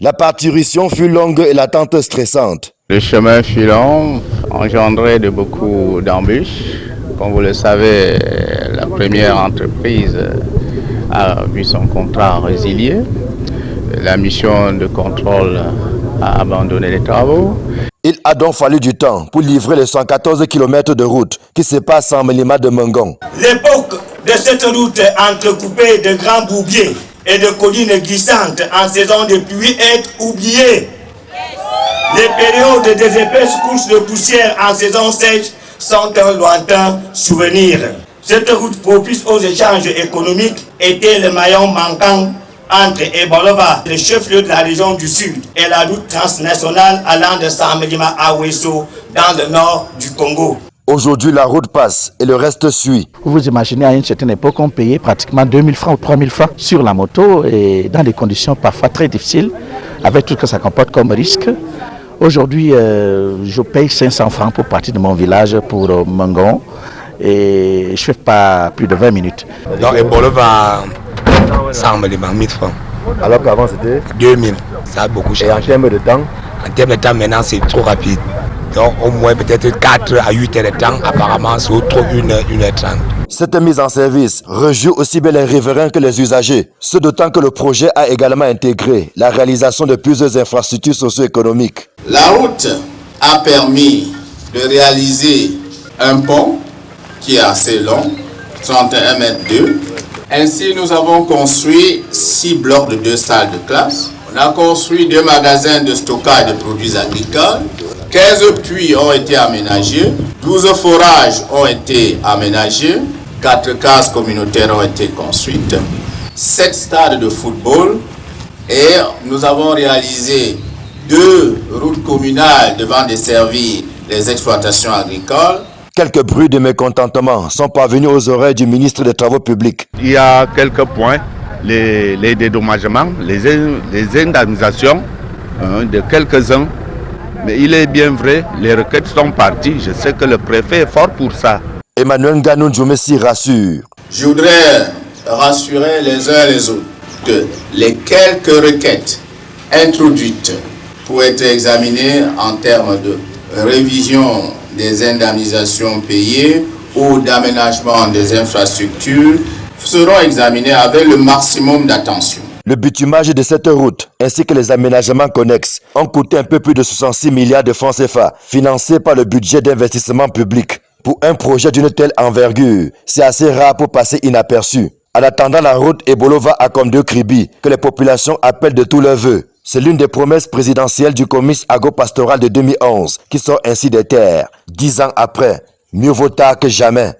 La parturition fut longue et l'attente stressante. Le chemin fut long, engendré de beaucoup d'embûches. Comme vous le savez, la première entreprise a vu son contrat résilié. La mission de contrôle a abandonné les travaux. Il a donc fallu du temps pour livrer les 114 km de route qui séparent Saint-Mélima de Mengon. L'époque de cette route entrecoupée de grands bourbiers et de collines glissantes en saison de pluie est oubliée. Les périodes des épaisses couches de poussière en saison sèche sont un lointain souvenir. Cette route propice aux échanges économiques était le maillon manquant entre Ebolova, le chef-lieu de la région du Sud, et la route transnationale allant de Saint-Mélima à Ouesso, dans le nord du Congo. Aujourd'hui, la route passe et le reste suit. Vous imaginez, à une certaine époque, on payait pratiquement 2000 francs ou 3000 francs sur la moto et dans des conditions parfois très difficiles, avec tout ce que ça comporte comme risque. Aujourd'hui, je paye 500 francs pour partir de mon village pour Mengon et je ne fais pas plus de 20 minutes. Donc, Ebolova, Saint-Mélima, 1000 francs. Alors qu'avant, c'était 2000. Ça a beaucoup changé. Et en termes de temps? En termes de temps, maintenant, c'est trop rapide. Donc, au moins peut-être 4 à 8 heures de temps. Apparemment, c'est trop 1h30. Cette mise en service réjouit aussi bien les riverains que les usagers. Ce d'autant que le projet a également intégré la réalisation de plusieurs infrastructures socio-économiques. La route a permis de réaliser un pont qui est assez long, 31 mètres 2. Ainsi, nous avons construit 6 blocs de 2 salles de classe. On a construit 2 magasins de stockage de produits agricoles. 15 puits ont été aménagés. 12 forages ont été aménagés. 4 cases communautaires ont été construites. 7 stades de football. Et nous avons réalisé 2 routes communales devant desservir les exploitations agricoles. Quelques bruits de mécontentement sont parvenus aux oreilles du ministre des Travaux publics. Il y a quelques points, les dédommagements, les indemnisations de quelques-uns. Mais il est bien vrai, les requêtes sont parties. Je sais que le préfet est fort pour ça. Emmanuel Nganou Djoumessi rassure. Je voudrais rassurer les uns et les autres que les quelques requêtes introduites pour être examinées en termes de révision des indemnisations payées ou d'aménagement des infrastructures seront examinées avec le maximum d'attention. Le bitumage de cette route ainsi que les aménagements connexes ont coûté un peu plus de 66 milliards de francs CFA, financés par le budget d'investissement public. Pour un projet d'une telle envergure, c'est assez rare pour passer inaperçu. En attendant la route Ebolova à Komdo Kribi, que les populations appellent de tous leurs vœux. C'est l'une des promesses présidentielles du comice agropastoral de 2011 qui sort ainsi des terres. 10 ans après, mieux vaut tard que jamais.